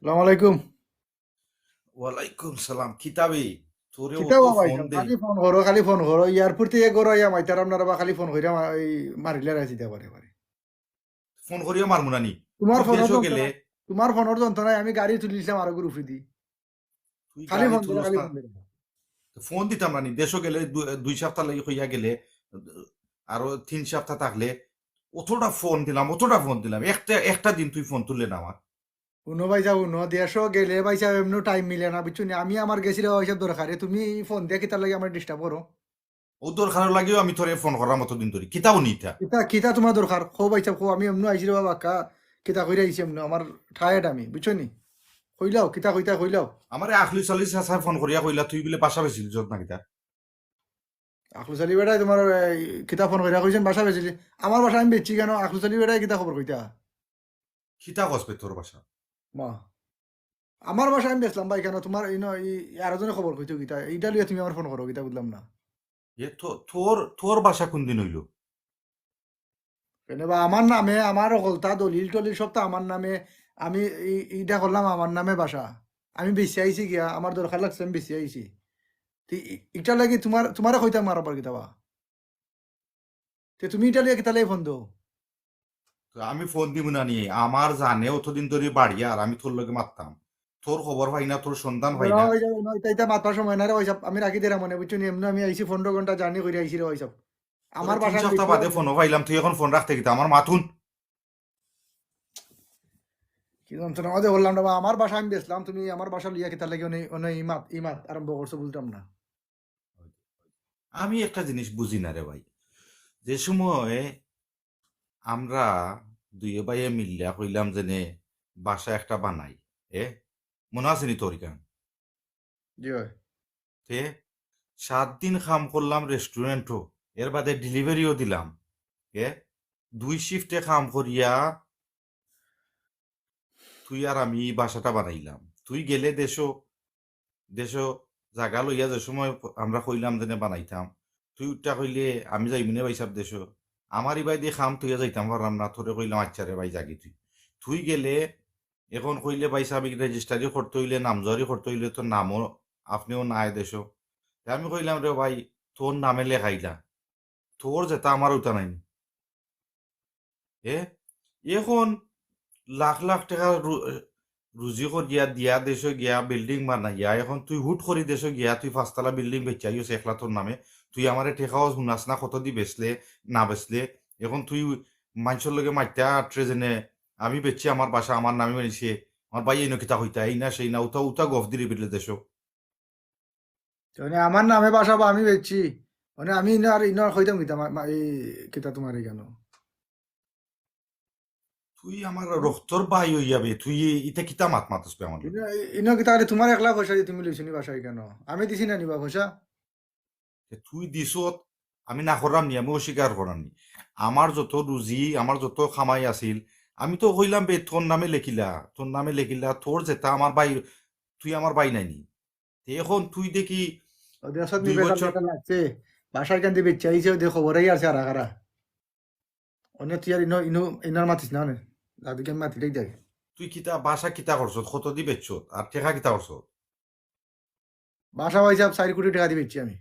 সালাম আলাইকুম। ওয়ালাইকুম সালাম কিতাবে তোরে কিতা অত বাবা ফোন ইতাম দেই। খালি ফোন করো এয়ারপোর্ট থেকে গড় আইয়া মাইতার আপনারা বা খালি ফোন কইরা এই মারিলে রাখি দিতে পারে পারে। ফোন করিয়া মারমুনানি। তোমার তুই ফোনের দেশও গেলে যন্ত্রণা তোমার ফোনের যন্ত্রণায় আমি গাড়ি তুলিছিলাম আরো গ্রুপে দি। তুই খালি গাড়ি ফোন দিলে তুলস খালি না। ফোন দিলে। ফোন দিতাম নানি দেশও গেলে 2 সপ্তাহ লাগি হইয়া গেলে আরো 3 সপ্তাহ থাকলে অতটা ফোন দিলাম একটা একটা দিন তুই ফোন তুললে না আমার। উনো ভাই যাও উনো দেশও গেলে ভাই সাহেব এমনি টাইম মিলে না বুঝছো নি আমি আমার গেছিল ওইসব দরকারে তুমি ফোন দিয়ে কিতার লাগে আমার ডিস্টার্ব করো। ও তোর খারাপ লাগেও আমি তোরে ফোন করার মতো দিন ধরি কিতাও নিতা। কিতা কিতা তোমার দরকার খো ভাই সাহেব খো আমি এমনি আইছি বাবা কা কিতা কইরা আইছি এমনি আমার টায়ার্ড আমি বুঝছো নি কইলাও কিতা কইতা কইলাও। আমারে আখলি চল্লিশ হাজার ফোন করিয়া কইলা তুই বলে বাসা বেছিল যত না কিতা। আখলু চালি বেড়াই তোমার কিতা ফোন কইরা কইছেন বাসা বেচিলি আমার বাসা আমি বেচছি কেন আখলু চালি বেড়াই কিতা খবর কইতা কিতা কসবে তোর বাসা। মা আমার বাসা আমি বেচলাম ভাই কেন তোমার আরো জনে খবর কইতো কিতা এইটা লিয়ে তুমি আমার ফোন করো কিতা বুঝলাম না তোর বাসা কোন দিন হইল। কেন বা আমার নামে আমার হলতা দলিল টলিল সব তো আমার নামে আমি এইটা করলাম আমার নামে বাসা আমি বেশি আইছি গিয়া আমার দরকার লাগছে আমি বেশি আইছি ইটা লাগি তোমারে কইতাম মারাবার কিতা বা তুমি ইটা লিয়ে কিতা লাগে ফোন দো তো আমি ফোন দিব না নিয়ে আমার জানে অতদিন ধরে বাড়ি আর আমি তোর লগে মারতাম। তোর খবর পাই না তোর সন্ধান পাই না। এটা মাতবার সময় না রে ওইসব আমি রাখি দিলাম মনে বুঝছো নি এমনি আমি আইছি 15 ঘন্টা জার্নি করে আইছি রে ওইসব তোরে আমার তিন বাসা আমি সপ্তাহ বেশি বাদে ফোনও পাইলাম তুই এখন ফোন রাখতে গিয়ে আমার মাথুন। কি যন্ত্রণা আমাদের বললাম না বা আমার বাসা আমি বেচলাম তুমি আমার বাসা লিয়া কিতার লাগে অনেক ইমাত ইমাত আরম্ভ করছো বুঝলাম না আমি একটা জিনিস বুঝি না রে ভাই। যে সময় আমরা দুই ভাইয়ে মিল্লা কইলাম যে নে বাসা একটা বানাই, এ মনে আছে নি তোর গান। জি ভাই তে 7 দিন কাম করলাম রেস্টুরেন্টও, এর বাদে ডেলিভারিও দিলাম। এ 2 শিফটে কাম করিয়া তুই আর আমি বাসাটা বানাইলাম। তুই গেলে দেশো জাগা লইয়া যে সময় আমরা কইলাম যে বানাইতাম, তুই উঠটা কইলে আমি যাইমুনে ভাই দেশো আমার ইবাই দিয়ে খাম তুইয়া যাইতাম পারলাম না, তোরে কইলাম আচ্ছা রে ভাই জাগি তুই। তুই গেলে এখন কইলে ভাই সাহেব রেজিস্টারি করতে হইলে নামজারি করতে হইলে তোর নামও আপনিও নাই দেশো। আমি কইলাম রে ভাই তোর নামে লেখাইলা, তোর যেটা আমার ওটা নাই। এ এখন লাখ লাখ টাকা রুজি করিয়া দিয়া দেশে গিয়া বিল্ডিং বানাইয়া এখন তুই হুট করি দেশে গিয়া তুই 5 তলা বিল্ডিং বেচাইস একলা তোর নামে। তুই আমারে ঠেকাও শুনাস না কত দি বেচলে না বেচলে। এখন তুই মানুষের লগে মাইতা আটরে জেনে আমি বেচছি আমার বাসা আমার নামে বানিয়েছে, আমার ভাই এই নকিতা হইতা এই না সেই না উতা উতা গফ দিলি বিলে দেশ। মানে আমার নামে বাসা বা আমি বেচছি মানে আমি ইনার হইতাম কিতা এই কিতা তোমার কেন তুই আমার রক্তর ভাই হই যাবে, তুই ইটা কিতা মাত মাতস পে আমার লগে। ইনো কিতা তোমার একলা পয়সা দিয়ে তুমি লইছো নি বাসায় কেন আমি দিছি না নিবা পয়সা তুই দিছত আমি না করাম নি, আমি অস্বীকার করাম নি। আমার যত রুজি আমার যত খামাই আছিল আমি তো কইলাম বে তোর নামে লেখিলা তোর যেটা আমার বাই তুই আমার বাই নাইনি। এখন তুই দেখি দেশত নি 2 বছর বেকার লাগছে বাসায় কেন দিয়ে বেচে আইছে ওদের খবরই আছে আর আগারা অন্য তুই আর ইনার মাতিস না নে দাদিকে আমি মাতিলেই দেয় তুই কিতা বাসা কিতা করছ কত দি বেচছ আর টেকা কিতা করছ। বাসা পয়সা 4 কোটি টাকা দিয়ে বেচছি আমি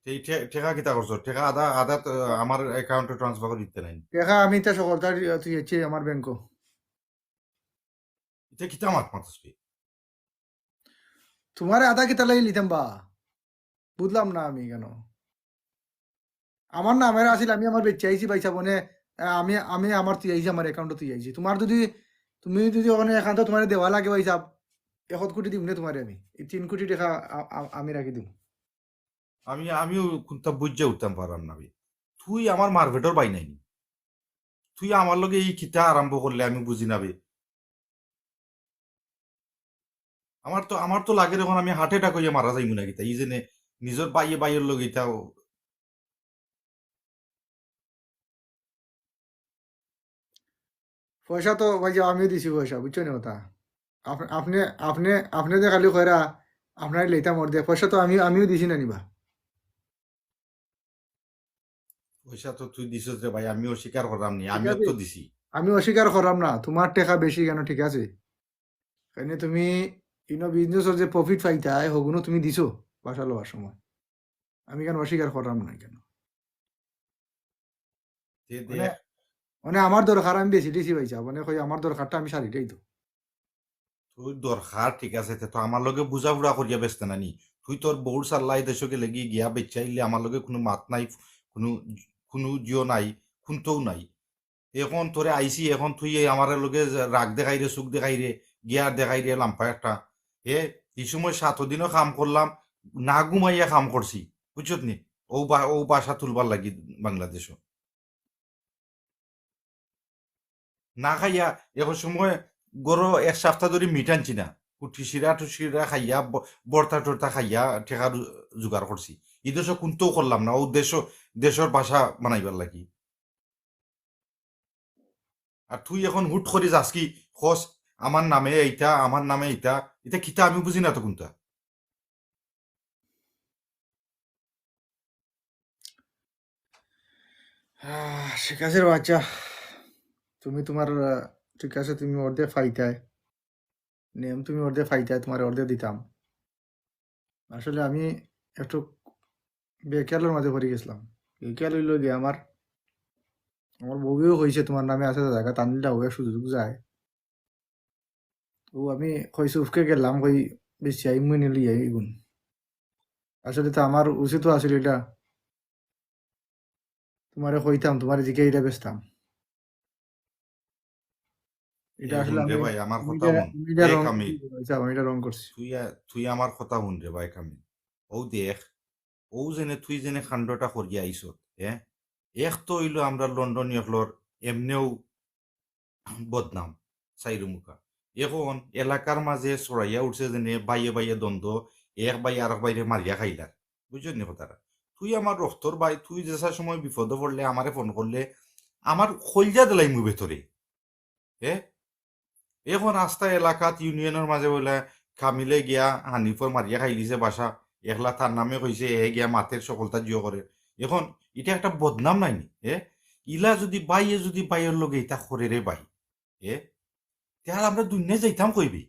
এই টেকা কিতা করছ টেকা আধা আধা তো আমার অ্যাকাউন্টে ট্রান্সফার করে দিতে নাই। দেখা আমি তা সকল তার তুই হচ্ছে আমার ব্যাংকও এটা কিতা মাত মাতস বে। তোমার আধা কিতা লাগি লিতাম বা বুঝলাম না আমি কেন আমার নামের আসিল আমি আমার বেচে আইছি পয়সা বনে আমি আমি আমার তুই আইছি আমার অ্যাকাউন্টে তুই আইছি তোমার যদি তুমি যদি ওখানে একান্ত তোমার দেওয়া লাগে পয়সা 1 কোটি দিব না তোমার আমি এই 3 কোটি টাকা আমি রাখি দিব আমিও কোনটা বুঝে উঠতাম পারলাম না বে। তুই আমার মারভেটর বাই নাইনি, তুই আমার লগে এই কিতা আরম্ভ করলে আমি বুঝি না বে। আমার তো লাগে যখন আমি হার্ট অ্যাটাক হইয়া মারা যাইমু না কিতা এই জেনে নিজের বাইয়ের লগে ইটাও। পয়সা তো ভাই যে আমিও দিছি পয়সা বুঝছো না কথা আপ- আপনি আপনি আপনি যে খালি কয়রা আপনার লইতাম ওর দিয়ে পয়সা তো আমিও দিছি না নিবা পয়সা তো তুই দিছিস রে ভাই, আমিও স্বীকার করলাম নি ঠিক আমিও আছে তো দিছি। আমি অস্বীকার করাম না তোমার টাকা বেশি কেন, ঠিক আছে, কেন তুমি বিজনেসের যে প্রফিট পাইতাই হগুনো তুমি দিছো বাসা লওয়ার সময়, আমি কেন অস্বীকার করাম না কেন? তে মানে দেখ মানে আমার দরকার আমি বেশি বেশি পাইছা, মানে কই আমার দরকারটা আমি সারিটাই তো। তুই দরকার ঠিক আছে, তে তো আমার লগে বুঝাফুড়া করিয়া ব্যস্ত নানি। তুই তোর বউর সাল্লাই দেশকে লেগে গিয়া বেচাইলে আমার লগে কোনো মাত নাই, কোনো কোনো জিও নাই, খুনতেও নাই। এখন তোরে আইসি, এখন তুই এই আমার লগে রাগ দেখাই রে, সুখ দেখাই রে, গিয়ার দেখাই রে লাম্পা একটা। এই সময় 7 দিনও কাম করলাম, না ঘুমাইয়া কাম করছি, বুঝছত নি? ও বাসা তুলবার লাগি বাংলাদেশও না খাইয়া এখন সময় গরো 1 সপ্তাহ ধরে মিট আনছি না। টুসিরা টুসিরা খাইয়া বর্তা টর্তা খাইয়া ঠেকা জোগাড় করছি। এই দেশ কোনটাও করলাম না, ও দেশের ভাষা বানাইবার লাগি। আর তুই এখন হুট করে যাস কি খস আমার নামে এইটা, আমার নামে এইটা, এটা কিতা আমি বুঝি না তো কোনটা। ঠিক আছে রে বাচ্চা, তুমি তোমার ঠিক আছে, তুমি অর্ধেক ফাইতাই, নিয়ম তুমি অর্ধেক ফাইতাই, তোমার অর্ধেক দিতাম। আসলে আমি একটু বেকেয়ালের মাঝে পড়ে গেছিলাম। বেকেয়াল হইল গিয়ে আমার আমার বউও কইছে তোমার নামে আছে জায়গা, টানিলা হয়ে সুযোগ যায়। তো আমি কইছে উফকে গেলাম, কই বেশি আই মুই নিলি আইগুন। আসলে তো আমার উচিত আসলে এটা তোমারে কইতাম, তোমার দিকে এটা বেচতাম। এটা এ আসলে হুন রে আমি ভাই, আমার আমি কথা এটা হুন। আমি এটা এ রং কামিল, আমি এটা রং করছি। তুই আমার কথা হুন রে ভাই কামিল। ও দেখ, ও যেনে তুই যেনে কাণ্ডটা করিয়া আইছত, হ্যাঁ, এক তো হইল আমরা লন্ডনীয়কলর এমনেও বদনাম চাইরুমুখা। এখন এলাকার মাঝে ছড়াইয়া উঠছে যেনে বাইয়ে বাইয়ে দ্বন্দ্ব, এক বাই আর এক বাইরে মারিয়া খাইলার, বুঝলি নি কথাটা? তুই আমার রক্তর ভাই, তুই যেসা সময় বিপদে পড়লে আমারে ফোন করলে আমার খলজা দিলাই মু ভেতরে। হ্যাঁ, এখন রাস্তা এলাকাত ইউনিয়নের মাঝে বলে কামিলে গিয়া হানিফর মারিয়া খাইলিছে বাসা, একলা তার নামে কইছে এ গিয়া মাতের সকলতা জিও করে। এখন এটা একটা বদনাম নাই নি? ইলা যদি বাইয়ে যদি বাইয়ের লগে ইতা করে রে ভাই, এ তাহলে আমরা দুনিয়া যাইতাম কইবি?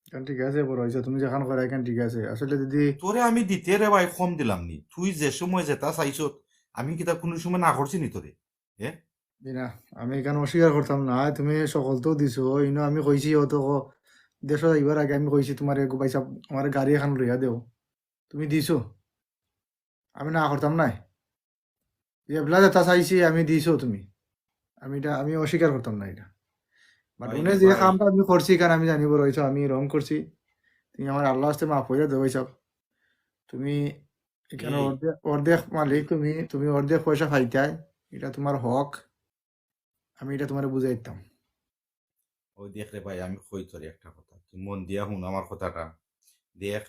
এখন ঠিক আছে বড় হয়েছে, তুমি যেখান করা এখান ঠিক আছে। আসলে যদি তোরে আমি দিতে রে ভাই কম দিলাম নি, তুই যে সময় যেটা চাইছত আমি কিতা কোনো সময় না করছি নি তোরে? হ্যাঁ, না, আমি এখানে অস্বীকার করতাম না, তুমি সকল তো দিছো ইনো, আমি কইছি অত দেশ যাইবার আগে আমি কইছি তোমার পয়সা, আমার গাড়ি এখন লইয়া দেও, তুমি দিছো, আমি না করতাম নাই। যেবলা যেটা চাইছি আমি দিছো তুমি, আমি অস্বীকার করতাম না এটা। বাট ভাই উনি রে যে ভাই, কামটা আমি করছি কারণ আমি জানিব রয়েছ আমি রং করছি, তুমি আমার আল্লাহ আসতে মাফ হইয়া দেবো সব। তুমি এখানে এই অর্ধেক অর্ধেক মালিক, তুমি অর্ধেক পয়সা খাইতাই, এটা তোমার হক, আমি এটা তোমার বুঝাই দিতাম। ওই দেখ রে ভাই, আমি কই তোরে একটা কথা, তুই মন দিয়া শুন আমার কথাটা। দেখ,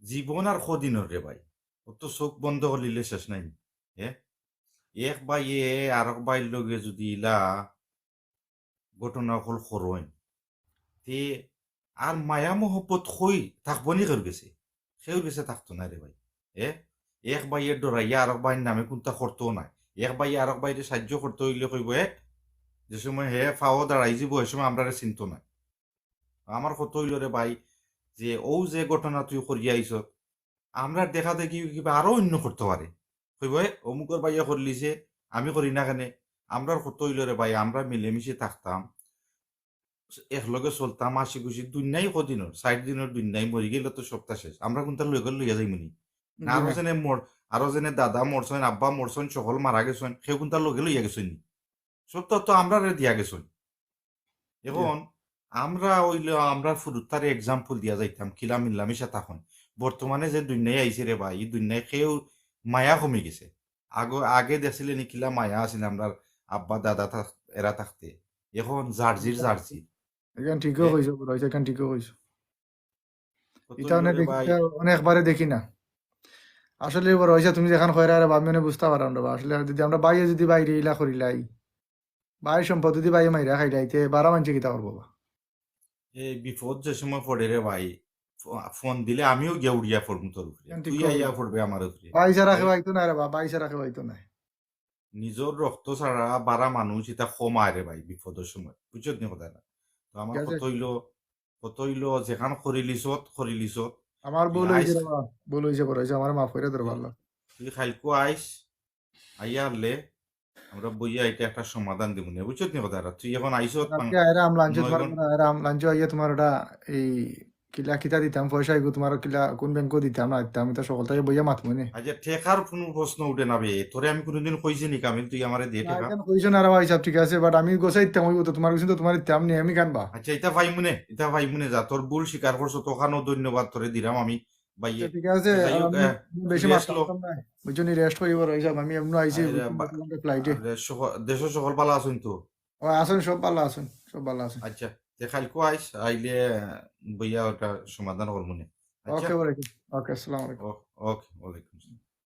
জীবন আর কদিনের রে ভাই, ও তো চোখ বন্ধ করলিলে শেষ নাই। হ্যাঁ, এক বাইয়ে আর এক বাইর লগে যদি ইলা ঘটনা হল খরইন, তে আর মায়া মহব্বত হই থাকবো নি কেউ গেছে? সেও গেছে থাকতো না রে ভাই। এ এক বাইয়ের ডরাইয়া আর এক বাইয়ের নামে কোনটা করতো না। এক বাইয়ে আর এক বাইরে সাহায্য করতে হইলে কইব যে সময় হে ফাও দাঁড়াই যাব সে সময় আমরা চিন্ত না। আমার কত হইল রে ভাই, যে ও যে ঘটনা তুই করিয়া আইস, আমরা দেখা দেখি কিবা আরো অন্য করতে পারে। কইব অমুকর বাইয়া করলিছে, আমি করি না কেন? আমরা কত হইল রে ভাই, আমরা মিলেমিশে থাকতাম, একলগে চলতাম, হাসি খুশি দুনিয়াই কদিনের 60 দিনের দুনিয়াই, মরি গেলে তো সপ্তাহ শেষ, আমরা কোনটা লইয়া যাইমুনি না? জি আরো না, যেনে আরো যেনে দাদা মরছেন, আব্বা মরছেন, সকল মারা গেছেন, সেও কোনটা লগে লইয়া গেছেন নি? সব তো আমরা দিয়া গেছেন। জি এখন আমরা ওইলে আমরা ফুরুত্তারে এক্সাম্পল দিয়া যাইতাম কিলা মিল্লামিশা তখন। বর্তমানে যে দুনিয়ায় আইছে রে ভাই, এই দুনিয়ায় কেউ মায়া কমে গেছে। আগে দেখছিলে নি কিলা মায়া আছিল আমরা আব্বা দাদা এরা থাকতে। এখন জার্জির জার্জি। এখান ঠিকও হ্যাঁ, কইছো বড় হয়েছে, এখান ঠিকও কইছো। কত এটা হইল অনেক রে দেখি, ভাই। এটা অনেকবারে দেখি না। আসলে বড় হয়েছে তুমি যেখান কইরা আর আমি মানে বুঝতে পারাম না। আসলে যদি আমরা বাইরে যদি বাইরে ইলা করিলাই, বাই সম্পদ যদি বাইরে মাইরা খাইলাইতে বারা মানছে কিতা করবো বা? এই বিপদ যে সময় পড়ে রে ভাই, ফোন দিলে আমিও গিয়া উড়িয়া পড়বো তোর উপরে, এখান তুই ঠিকও আইয়া কইছো। পড়বে আমার উপরে। বাইসা রাখে হ্যাঁ, হয়তো না রে বা, বাইসা রাখে হয়তো না। নিজের রক্ত ছাড়া বারা মানুষ এটা কমায় রে ভাই বিপদের সময় বুঝছত নি কথা না তো আমার ঠিক আছে কত হইল যেখান খরিলিছত আমার তুই ভুল আইস হয়েছে রে বাবা, ভুল হয়েছে বড় হয়েছে, আমার মাফ করে দেবো তুই ভালো। তুই খাইলকো আইস আইয়া আনলে আমরা বইয়া এটা একটা সমাধান দিব না বুঝছত নি কথা তুই এখন আইসত কালকে আয়রা আম লাঞ্চ নয় তোমার ঘন্টা আয়রা আম লাঞ্চ আইয়া তোমার ওটা এই কিলা কিতা দিতাম পয়সা এগো তোমার কিলা কোন ব্যাংকও দিতাম না দিতাম, আমি তো সকল থেকে বইয়া মাতমু নে। আজ ঠেকার কোনো প্রশ্ন উঠে না বে তোরে আমি কোনোদিন কইছি নি কামিল তুই আমারে দিয়ে না ঠেকা এটা কইছো না রে ভাই হিসাব ঠিক আছে, বাট আমি গোছাই দিতাম হইব তো, তোমার কিছু তো তোমার দিতাম নি, আমি কানবা। আচ্ছা এটা ভাইমুনে যা তোর ভুল স্বীকার করছো তোখানেও ধন্যবাদ তোরে দিলাম আমি আচ্ছা ভাইয়ে ঠিক আছে, যাই আর হোক আমি বেশি রেস্ট লো মারতাম না, বুঝছো নি, রেস্ট করিব রই হিসাব, আমি এমন আইছি ফ্লাইটে। দেশ সকল ভালো আছেন তো ও আসুন, সব ভালো আসুন, সব ভালো আছেন। আচ্ছা দেখাইলকো আইস আইলে বইয়া ওটা সমাধান করবো নে। আচ্ছা ওকে বলে, ওকে, আসসালামু আলাইকুম। ওকে ওয়ালাইকুম আসসালাম।